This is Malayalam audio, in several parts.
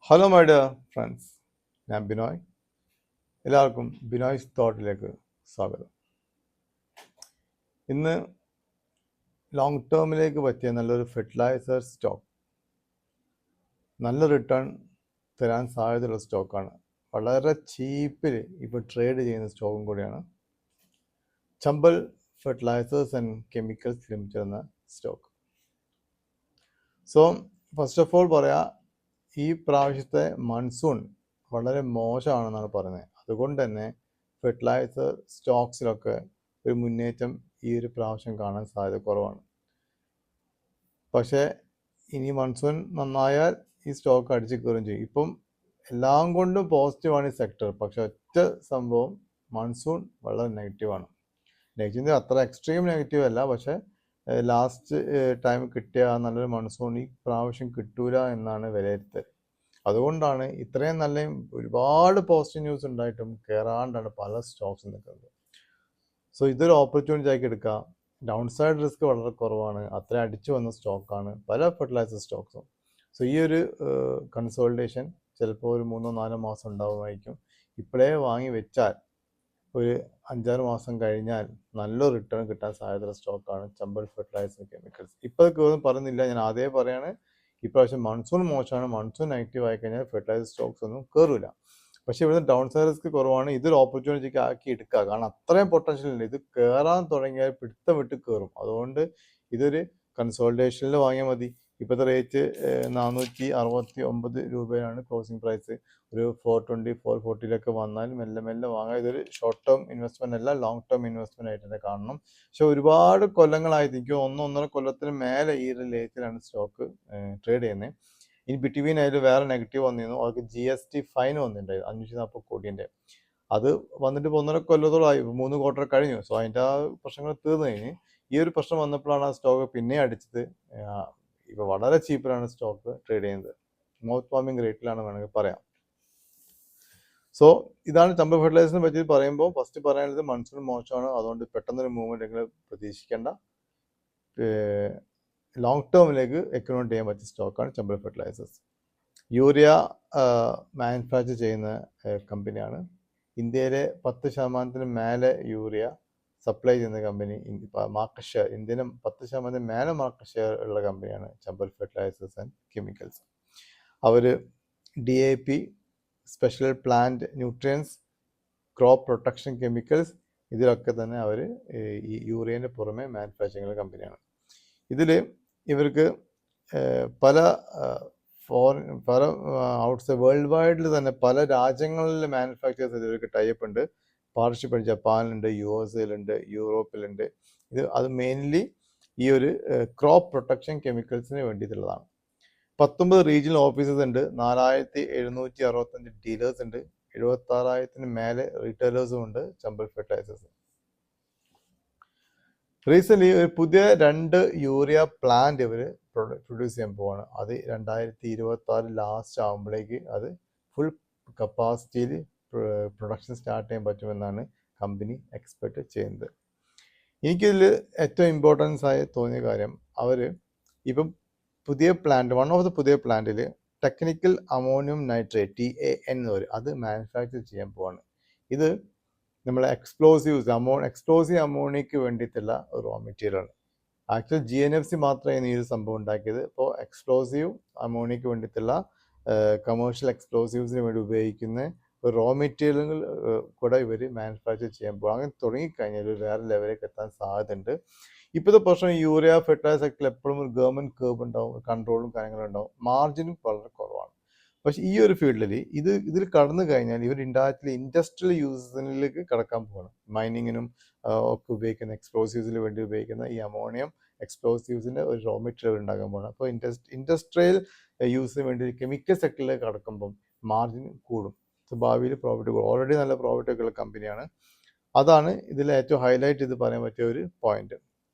ഹലോ മൈ ഡിയർ ഫ്രണ്ട്സ്, ഞാൻ ബിനോയ്. എല്ലാവർക്കും ബിനോയ്സ് തോട്ടിലേക്ക് സ്വാഗതം. ഇന്ന് ലോങ് ടേമിലേക്ക് പറ്റിയ നല്ലൊരു ഫെർട്ടിലൈസർ സ്റ്റോക്ക്, നല്ല റിട്ടേൺ തരാൻ സാധ്യതയുള്ള സ്റ്റോക്കാണ്. വളരെ ചീപ്പിൽ ഇപ്പോൾ ട്രേഡ് ചെയ്യുന്ന സ്റ്റോക്കും കൂടിയാണ് Chambal fertilisers and chemicals limited എന്ന സ്റ്റോക്ക്. സോ ഫസ്റ്റ് ഓഫ് ഓൾ പറയാം, ഈ പ്രാവശ്യത്തെ മൺസൂൺ വളരെ മോശമാണെന്നാണ് പറയുന്നത്. അതുകൊണ്ട് തന്നെ ഫെർട്ടിലൈസർ സ്റ്റോക്സിലൊക്കെ ഒരു മുന്നേറ്റം ഈ ഒരു പ്രാവശ്യം കാണാൻ സാധ്യത കുറവാണ്. പക്ഷേ ഇനി മൺസൂൺ നന്നായാൽ ഈ സ്റ്റോക്ക് അടിച്ചു കയറുകയും ചെയ്യും. ഇപ്പം എല്ലാം കൊണ്ടും പോസിറ്റീവാണ് ഈ സെക്ടർ. പക്ഷെ ഒറ്റ സംഭവം, മൺസൂൺ വളരെ നെഗറ്റീവാണ്. നെഗറ്റീവ് അത്ര എക്സ്ട്രീം നെഗറ്റീവ് അല്ല, പക്ഷേ ലാസ്റ്റ് ടൈം കിട്ടിയ നല്ലൊരു മൺസൂൺ ഈ പ്രാവശ്യം കിട്ടൂല എന്നാണ് വിലയിരുത്തൽ. അതുകൊണ്ടാണ് ഇത്രയും നല്ല ഒരുപാട് പോസിറ്റീവ് ന്യൂസ് ഉണ്ടായിട്ടും കയറാണ്ടാണ് പല സ്റ്റോക്സ് നിൽക്കുന്നത്. സോ ഇതൊരു ഓപ്പർച്യൂണിറ്റി ആക്കി എടുക്കാം. ഡൗൺ സൈഡ് റിസ്ക് വളരെ കുറവാണ്. അത്ര അടിച്ചു വന്ന സ്റ്റോക്കാണ് പല ഫെർട്ടിലൈസർ സ്റ്റോക്സും. സോ ഈ ഒരു കൺസോൾട്ടേഷൻ ചിലപ്പോൾ ഒരു 3-4 മാസം ഉണ്ടാവുമായിരിക്കും. ഇപ്പോഴേ വാങ്ങി വെച്ചാൽ ഒരു 5-6 മാസം കഴിഞ്ഞാൽ നല്ല റിട്ടേൺ കിട്ടാൻ സാധ്യതയുള്ള സ്റ്റോക്കാണ് ചമ്പൽ ഫെർട്ടിലൈസർ കെമിക്കൽസ്. ഇപ്പോൾ ഒന്നും പറയുന്നില്ല, ഞാൻ ആദ്യമേ പറയാണ്, ഇപ്രാവശ്യം മൺസൂൺ മോശമാണ്. മൺസൂൺ നെഗറ്റീവ് ആയി കഴിഞ്ഞാൽ ഫെർട്ടിലൈസർ സ്റ്റോക്സ് ഒന്നും കയറില്ല. പക്ഷേ ഇവിടുന്ന് ഡൗൺ സൈഡ് റിസ്ക് കുറവാണ്. ഇതൊരു ഓപ്പർച്യൂണിറ്റിക്ക് ആക്കി എടുക്കുക. കാരണം അത്രയും പൊട്ടൻഷ്യൽ ഉണ്ട്. ഇത് കയറാൻ തുടങ്ങിയാൽ പിടുത്തം വിട്ട് കയറും. അതുകൊണ്ട് ഇതൊരു കൺസോൾട്ടേഷനിൽ വാങ്ങിയാൽ മതി. ഇപ്പോഴത്തെ റേറ്റ് 469 രൂപയാണ് ക്ലോസിംഗ് പ്രൈസ്. ഒരു 420, 440 വന്നാൽ മെല്ലെ മെല്ലെ വാങ്ങാം. ഇതൊരു ഷോർട്ട് ടേം ഇൻവെസ്റ്റ്മെന്റ് അല്ല, ലോങ് ടേം ഇൻവെസ്റ്റ്മെന്റ് ആയിട്ട് തന്നെ കാണണം. പക്ഷെ ഒരുപാട് കൊല്ലങ്ങളായിട്ട്, എനിക്ക് 1-1.5 കൊല്ലത്തിന് മേലെ ഈ ഒരു ലേറ്റിലാണ് സ്റ്റോക്ക് ട്രേഡ് ചെയ്യുന്നത്. ഇനി ബിറ്റ്വീൻ അതിൽ വേറെ നെഗറ്റീവ് വന്നിരുന്നു. അവർക്ക് GST ഫൈൻ വന്നിട്ടുണ്ടായിരുന്നു 540 കോടിൻ്റെ. അത് വന്നിട്ട് 1.5 കൊല്ലത്തോളമായി, 3 ക്വാർട്ടർ കഴിഞ്ഞു. സോ അതിൻ്റെ ആ പ്രശ്നങ്ങൾ തീർന്നു കഴിഞ്ഞ് ഈ ഒരു പ്രശ്നം വന്നപ്പോഴാണ് ആ സ്റ്റോക്ക് പിന്നെ അടിച്ചത്. ഇപ്പോൾ വളരെ ചീപ്പിലാണ് സ്റ്റോക്ക് ട്രേഡ് ചെയ്യുന്നത്. മൗത്ത് വാമിംഗ് റേറ്റിലാണ് വേണമെങ്കിൽ പറയാം. സോ ഇതാണ് ചമ്പൽ ഫെർട്ടിലൈസറിനെ പറ്റി പറയുമ്പോൾ ഫസ്റ്റ് പറയാനുള്ളത് മൺസൂൺ മോശമാണ്. അതുകൊണ്ട് പെട്ടെന്നൊരു മൂവ്മെന്റ് നിങ്ങൾ പ്രതീക്ഷിക്കേണ്ട. ലോങ് ടേമിലേക്ക് എക്കണോമിക് ചെയ്യാൻ പറ്റിയ സ്റ്റോക്കാണ് ചമ്പൽ ഫെർട്ടിലൈസേഴ്സ്. യൂറിയ മാനുഫാക്ചർ ചെയ്യുന്ന കമ്പനിയാണ്. ഇന്ത്യയിലെ 10% മേലെ യൂറിയ സപ്ലൈ ചെയ്യുന്ന കമ്പനി, മാർക്കറ്റ് ഷെയർ ഇന്ത്യയിലെ 10% മേലെ മാർക്കറ്റ് ഷെയർ ഉള്ള കമ്പനിയാണ് ചമ്പൽ ഫെർട്ടിലൈസേഴ്സ് ആൻഡ് കെമിക്കൽസ്. അവർ DAP, special plant nutrients, crop protection chemicals, ഇതിലൊക്കെ തന്നെ അവർ ഈ യൂറിയൻ്റെ പുറമെ മാനുഫാക്ചർ ചെയ്യുന്ന കമ്പനിയാണ്. ഇതിൽ ഇവർക്ക് പല ഔട്ട്സൈഡ് വേൾഡ് വൈഡിൽ തന്നെ പല രാജ്യങ്ങളിൽ മാനുഫാക്ചേഴ്സ് ഇവർക്ക് ടൈപ്പ് ഉണ്ട്. പാർട്ണർഷിപ്പ് ജപ്പാനിലുണ്ട്, USA-ലുണ്ട്, യൂറോപ്പിലുണ്ട്. അത് മെയിൻലി ഈ ഒരു ക്രോപ്പ് പ്രൊട്ടക്ഷൻ കെമിക്കൽസിന് വേണ്ടിയിട്ടുള്ളതാണ്. 19 റീജിയണൽ ഓഫീസസ് ഉണ്ട്, 4765 ഡീലേഴ്സ് ഉണ്ട്, 76,000 മേലെ റീറ്റെയിലേഴ്സും ഉണ്ട് ചമ്പൽ ഫെർട്ടിലൈസേഴ്സ്. റീസെന്റ് ഒരു പുതിയ 2 യൂറിയ പ്ലാന്റ് ഇവർ പ്രൊഡ്യൂസ് ചെയ്യാൻ പോവാണ്. അത് 2026 ലാസ്റ്റ് ആകുമ്പോഴേക്ക് അത് ഫുൾ കപ്പാസിറ്റിയിൽ പ്രൊഡക്ഷൻ സ്റ്റാർട്ട് ചെയ്യാൻ പറ്റുമെന്നാണ് കമ്പനി എക്സ്പെക്ട് ചെയ്യുന്നത്. എനിക്കിതിൽ ഏറ്റവും ഇമ്പോർട്ടൻസ് ആയി തോന്നിയ കാര്യം, അവർ ഇപ്പം പുതിയ പ്ലാന്റ്, വൺ ഓഫ് ദ പുതിയ പ്ലാന്റിൽ ടെക്നിക്കൽ അമോണിയം നൈട്രേറ്റ് TAN എന്ന് പറയും, അത് മാനുഫാക്ചർ ചെയ്യാൻ പോവാണ്. ഇത് നമ്മളെ എക്സ്പ്ലോസീവ് അമോണിയക്ക് വേണ്ടിയിട്ടുള്ള ഒരു റോ മെറ്റീരിയലാണ്. ആക്ച്വൽ GNFC മാത്രമേ ഈ ഒരു സംഭവം ഉണ്ടാക്കിയത്. ഇപ്പോൾ എക്സ്പ്ലോസീവ് അമോണിയക്ക് വേണ്ടിയിട്ടുള്ള കമേഴ്ഷ്യൽ എക്സ്പ്ലോസീവ്സിന് വേണ്ടി ഉപയോഗിക്കുന്ന ഒരു റോ മെറ്റീരിയലുകൾ കൂടെ ഇവർ മാനുഫാക്ചർ ചെയ്യാൻ പോകും. അങ്ങനെ തുടങ്ങിക്കഴിഞ്ഞാൽ ഒരു വേറെ ലെവലിലേക്ക് എത്താൻ സാധ്യതയുണ്ട്. ഇപ്പോഴത്തെ പ്രശ്നം, യൂറിയ ഫെർട്ടിലൈസർ സെക്ടറിൽ എപ്പോഴും ഒരു ഗവൺമെന്റ് കേർവ് ഉണ്ടാവും, കൺട്രോളും കാര്യങ്ങളും ഉണ്ടാവും, മാർജിനും വളരെ കുറവാണ്. പക്ഷെ ഈ ഒരു ഫീൽഡിൽ ഇതിൽ കടന്നു കഴിഞ്ഞാൽ ഇവർ ഇൻഡസ്ട്രിയൽ യൂസിലേക്ക് കടക്കാൻ പോകണം. മൈനിങ്ങിനും ഒക്കെ ഉപയോഗിക്കുന്ന എക്സ്പ്ലോസീവ്സിന് വേണ്ടി ഉപയോഗിക്കുന്ന ഈ അമോണിയം എക്സ്പ്ലോസീവ്സിൻ്റെ ഒരു റോ മെറ്റീരിയൽ ഉണ്ടാക്കാൻ പോകണം. അപ്പോൾ ഇൻഡസ്ട്രിയൽ യൂസിന് വേണ്ടി കെമിക്കൽ സെക്ടറിലേക്ക് കടക്കുമ്പം മാർജിൻ കൂടും. സോ ഭാവിയിൽ പ്രോഫിറ്റ് കൂടും. ഓൾറെഡി നല്ല പ്രോഫിറ്റ് ഉള്ള കമ്പനിയാണ്. അതാണ് ഇതിൽ ഏറ്റവും ഹൈലൈറ്റ് ചെയ്ത് പറയാൻ പറ്റിയ ഒരു പോയിന്റ്.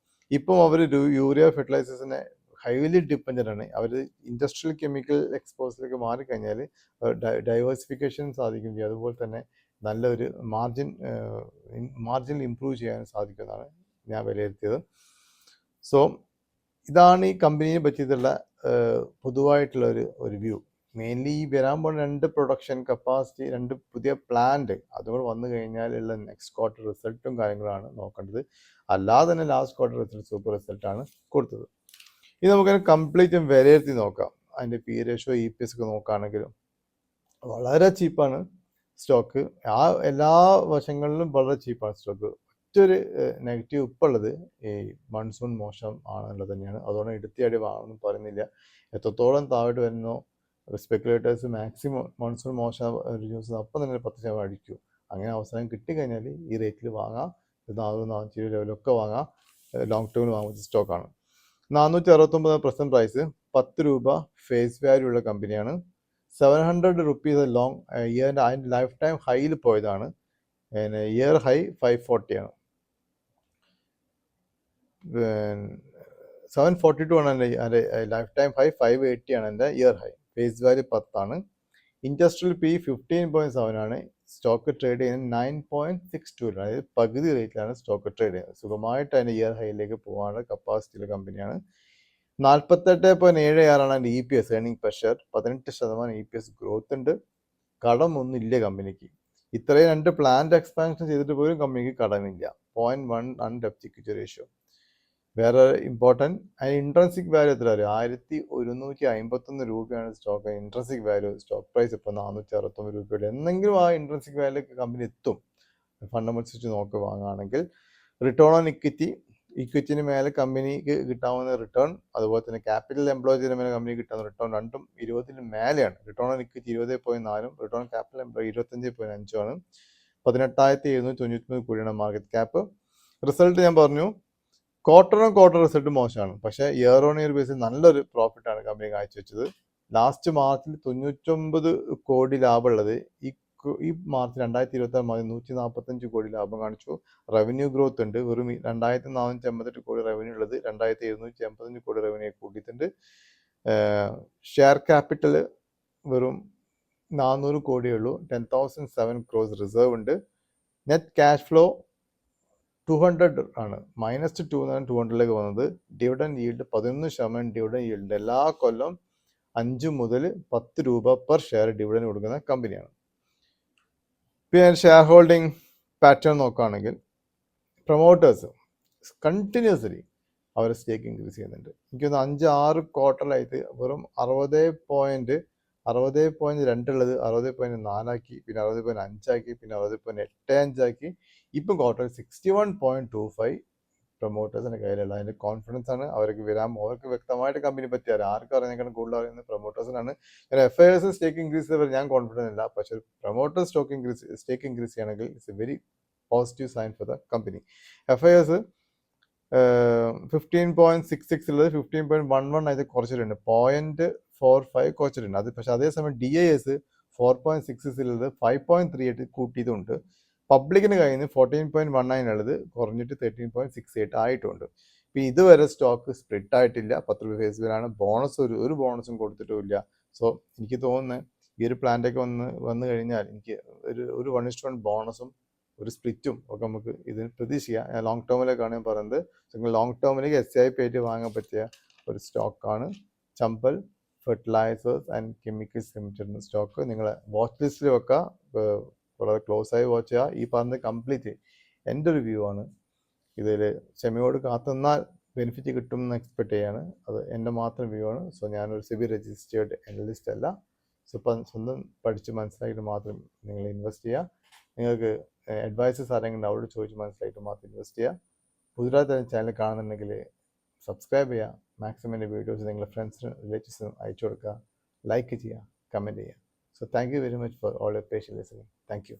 ഇപ്പം അവർ യൂറിയ ഫെർട്ടിലൈസേഴ്സിനെ ഹൈലി ഡിപ്പെൻഡൻ്റ് ആണ്. അവർ ഇൻഡസ്ട്രിയൽ കെമിക്കൽ എക്സ്പോസിലേക്ക് മാറിക്കഴിഞ്ഞാൽ ഡൈവേഴ്സിഫിക്കേഷൻ സാധിക്കും ചെയ്യും. അതുപോലെ തന്നെ നല്ലൊരു മാർജിൻ ഇംപ്രൂവ് ചെയ്യാൻ സാധിക്കുമെന്നാണ് ഞാൻ വിലയിരുത്തിയത്. സോ ഇതാണ് ഈ കമ്പനിയെ പറ്റിയിട്ടുള്ള പൊതുവായിട്ടുള്ള ഒരു വ്യൂ. മെയിൻലി ഈ വരാൻ പോകുന്ന 2 പ്രൊഡക്ഷൻ കപ്പാസിറ്റി, 2 പുതിയ പ്ലാന്റ് അതുകൂടെ വന്നു കഴിഞ്ഞാലുള്ള നെക്സ്റ്റ് ക്വാർട്ടർ റിസൾട്ടും കാര്യങ്ങളാണ് നോക്കേണ്ടത്. അല്ലാതെ തന്നെ ലാസ്റ്റ് ക്വാർട്ടർ റിസൾട്ട് സൂപ്പർ റിസൾട്ടാണ് കൊടുത്തത്. ഇത് നമുക്ക് കംപ്ലീറ്റ് വിലയിരുത്തി നോക്കാം. അതിൻ്റെ പി റേഷ്യോ EPS ഒക്കെ നോക്കുകയാണെങ്കിലും വളരെ ചീപ്പാണ് സ്റ്റോക്ക്. എല്ലാ വശങ്ങളിലും വളരെ ചീപ്പാണ് സ്റ്റോക്ക്. മറ്റൊരു നെഗറ്റീവ് ഇപ്പോൾ ഉള്ളത് ഈ മൺസൂൺ മോശം ആണെന്നുള്ളത് തന്നെയാണ്. അതുകൊണ്ട് എടുത്തിയാടി വാങ്ങണമെന്ന് പറയുന്നില്ല. എത്രത്തോളം താഴോട്ട് വരുന്നോ സ്പെക്കുലേറ്റേഴ്സ് മാക്സിമം മൺസൂൺ മോശം ന്യൂസ് അപ്പം തന്നെ 10% അടിക്കും. അങ്ങനെ അവസരം കിട്ടിക്കഴിഞ്ഞാൽ ഈ റേറ്റിൽ വാങ്ങാം. 400-420 ലെവലൊക്കെ വാങ്ങാം. ലോങ് ടേമിൽ വാങ്ങുന്ന സ്റ്റോക്കാണ്. 469 പ്രസന്റ് പ്രൈസ്, 10 രൂപ ഫേസ് വാല്യൂ ഉള്ള കമ്പനിയാണ്. 700 റുപ്പീസ് ലോങ് ഇയറിൻ്റെ അതിൻ്റെ ലൈഫ് ടൈം ഹൈയിൽ പോയതാണ്. ഇയർ ഹൈ 540 ആണ്. 742 ആണ് എൻ്റെ ലൈഫ് ടൈം ഹൈ, 580 ആണ് എൻ്റെ ഇയർ ഹൈ. ഫേസ് വാല്യൂ 10 ആണ്. ഇൻഡസ്ട്രിയൽ പി 15.7 ആണ്. സ്റ്റോക്ക് ട്രേഡ് ചെയ്യുന്നത് 9.62, അതായത് പകുതി റേറ്റിലാണ് സ്റ്റോക്ക് ട്രേഡ് ചെയ്യുന്നത്. സുഖമായിട്ട് അതിൻ്റെ ഇയർ ഹൈയിലേക്ക് പോകാനുള്ള കപ്പാസിറ്റിയുള്ള കമ്പനിയാണ്. 48.76 ആണ് അതിൻ്റെ EPS, earning per share. 18% EPS growth ഉണ്ട്. കടമൊന്നും ഇല്ല കമ്പനിക്ക്. ഇത്രയും 2 പ്ലാന്റ് എക്സ്പാൻഷൻ ചെയ്തിട്ട് പോലും കമ്പനിക്ക് കടമില്ല. 0.1 ഡെപ്റ്റ് ഇക്വിറ്റി റേഷ്യോ. വേറെ ഇമ്പോർട്ടൻറ്റ്, അതിന് ഇൻട്രൻസിക് വാല്യൂ എത്ര അറിയാം? 1151 രൂപയാണ് stock intrinsic value. Stock price ഇപ്പോൾ 469 രൂപയുടെ. എന്തെങ്കിലും ആ ഇൻട്രൻസിക് വാല്യൂ കമ്പനി എത്തും ഫണ്ടമെന്റ്സ് വെച്ച് നോക്കി വാങ്ങുകയാണെങ്കിൽ. റിട്ടേൺ ഓൺ ഇക്വിറ്റിന് മേലെ കമ്പനിക്ക് കിട്ടാവുന്ന റിട്ടേൺ, അതുപോലെ തന്നെ ക്യാപിറ്റൽ എംപ്ലോയ് ചെയ്ത മേലെ കമ്പനിക്ക് കിട്ടാവുന്ന റിട്ടേൺ രണ്ടും 20 മേലെയാണ്. റിട്ടേൺ ഓൺ ഇക്വിറ്റി 20.4ഉം റിട്ടേൺ ഓൺ ക്യാപിറ്റൽ എംപ്ലോയ് 25.5ഉം ആണ്. 18,793 കോടിയാണ് മാർക്കറ്റ് ക്യാപ്പ്. റിസൾട്ട് ഞാൻ പറഞ്ഞു, ക്വാർട്ടർ റിസൾട്ട് മോശമാണ്. പക്ഷേ ഇയർ ഓൺ ഇയർ ബേസിൽ നല്ലൊരു പ്രോഫിറ്റാണ് കമ്പനി കാഴ്ചവെച്ചത്. ലാസ്റ്റ് മാർച്ചിൽ 99 കോടി ലാഭമുള്ളത് ഈ മാർച്ച് 2026 മാർച്ചിൽ 145 കോടി ലാഭം കാണിച്ചു. റവന്യൂ ഗ്രോത്ത് ഉണ്ട്. വെറും 2,488 കോടി റവന്യൂ ഉള്ളത് 2,785 കോടി റവന്യൂ കൂട്ടിയിട്ടുണ്ട്. ഷെയർ ക്യാപിറ്റൽ വെറും 400 കോടിയേ ഉള്ളൂ. 10,007 crores റിസർവ് ഉണ്ട്. നെറ്റ് ക്യാഷ് ഫ്ലോ 200 ആണ്. -2 എന്നാണ് 200ലേക്ക് വന്നത്. Dividend yield 11% dividend yield. എല്ലാ കൊല്ലം 5 മുതൽ 10 രൂപ പെർ ഷെയർ ഡിവിഡൻഡ് കൊടുക്കുന്ന കമ്പനിയാണ്. പിന്നെ ഷെയർ ഹോൾഡിംഗ് പാറ്റേൺ നോക്കുകയാണെങ്കിൽ പ്രൊമോട്ടേഴ്സ് കണ്ടിന്യൂസ്ലി അവർ സ്റ്റേക്ക് ഇൻക്രീസ് ചെയ്യുന്നുണ്ട്. എനിക്കൊന്ന് 5-6 ക്വാർട്ടറിലായിട്ട് വെറും 60.2 ഉള്ളത് 60.4 ആക്കി, പിന്നെ 60.5 ആക്കി, പിന്നെ 60.85 ആക്കി. ഇപ്പം ക്വാർട്ടർ 61.25 പ്രൊമോട്ടേഴ്സിൻ്റെ കയ്യിലുള്ള. അതിൻ്റെ കോൺഫിഡൻസ് ആണ്. അവർക്ക് വ്യക്തമായിട്ട് കമ്പനി പറ്റിയാൽ ആർക്കും അറിയാൻ കൂടുതൽ അറിയുന്നത് പ്രൊമോട്ടേഴ്സിനാണ്. FIS സ്റ്റേക്ക് ഇൻക്രീസ് ചെയ്തവർ ഞാൻ കോൺഫിഡൻ്റ് ഇല്ല. പക്ഷേ പ്രൊമോട്ടേഴ്സ് സ്റ്റേക്ക് ഇൻക്രീസ് ചെയ്യണമെങ്കിൽ it's a very positive sign for the company. FIS 15.66 ഉള്ളത് 15.11 ആയിട്ട് കുറച്ചിട്ടുണ്ട്. 0.45 കുറച്ചിട്ടുണ്ട്. അത് പക്ഷേ അതേസമയം DIS 4.66 ഉള്ളത് 5.38 കൂട്ടിയതുണ്ട്. പബ്ലിക്കിന് കയ്യിൽ നിന്ന് 14.19 ഉള്ളത് കുറഞ്ഞിട്ട് 13.68 ആയിട്ടുണ്ട്. ഇപ്പം ഇതുവരെ സ്റ്റോക്ക് സ്പ്ലിറ്റ് ആയിട്ടില്ല. 10 രൂപ ഫേസ് വാല്യൂ ആണ്. ബോണസ് ഒരു ബോണസും കൊടുത്തിട്ടുമില്ല. സോ എനിക്ക് തോന്നുന്നത് ഈ ഒരു പ്ലാന്റൊക്കെ വന്നു കഴിഞ്ഞാൽ എനിക്ക് ഒരു 1:1 ബോണസും ഒരു സ്പ്ലിറ്റും ഒക്കെ നമുക്ക് ഇതിന് പ്രതീക്ഷിക്കാം. ഞാൻ ലോങ് ടേമിലേക്കാണ് ഞാൻ പറയുന്നത്. നിങ്ങൾ ലോങ് ടേമിലേക്ക് SIP ആയിട്ട് വാങ്ങാൻ പറ്റിയ ഒരു സ്റ്റോക്കാണ് Chambal fertilisers and chemicals limited എന്ന സ്റ്റോക്ക്. നിങ്ങൾ വാച്ച് ലിസ്റ്റിൽ വെക്കുക, വളരെ ക്ലോസ് ആയി വാച്ച് ചെയ്യുക. ഈ പറഞ്ഞത് കംപ്ലീറ്റ് എൻ്റെ ഒരു വ്യൂ ആണ്. ഇതിൽ ക്ഷമയോട് കാത്തുനിന്നാൽ ബെനിഫിറ്റ് കിട്ടുമെന്ന് എക്സ്പെക്ട് ചെയ്യാണ്. അത് എൻ്റെ മാത്രം വ്യൂ ആണ്. സോ ഞാനൊരു SEBI രജിസ്റ്റേർഡ് അനലിസ്റ്റ് അല്ല. സോ ഇപ്പം സ്വന്തം പഠിച്ച് മനസ്സിലാക്കിയിട്ട് മാത്രം നിങ്ങൾ ഇൻവെസ്റ്റ് ചെയ്യുക. നിങ്ങൾക്ക് അഡ്വൈസസ് ആരെങ്കിലും അവരോട് ചോദിച്ച് മനസ്സിലാക്കിയിട്ട് മാത്രം ഇൻവെസ്റ്റ് ചെയ്യുക. പുതുതായി ചാനൽ കാണുന്നുണ്ടെങ്കിൽ സബ്സ്ക്രൈബ് ചെയ്യുക. മാക്സിമം എൻ്റെ വീഡിയോസ് നിങ്ങളുടെ ഫ്രണ്ട്സിനും റിലേറ്റീവ്സിനും അയച്ചു കൊടുക്കുക. ലൈക്ക് ചെയ്യുക, കമൻറ്റ് ചെയ്യുക. So thank you very much for all your patient listening. Thank you.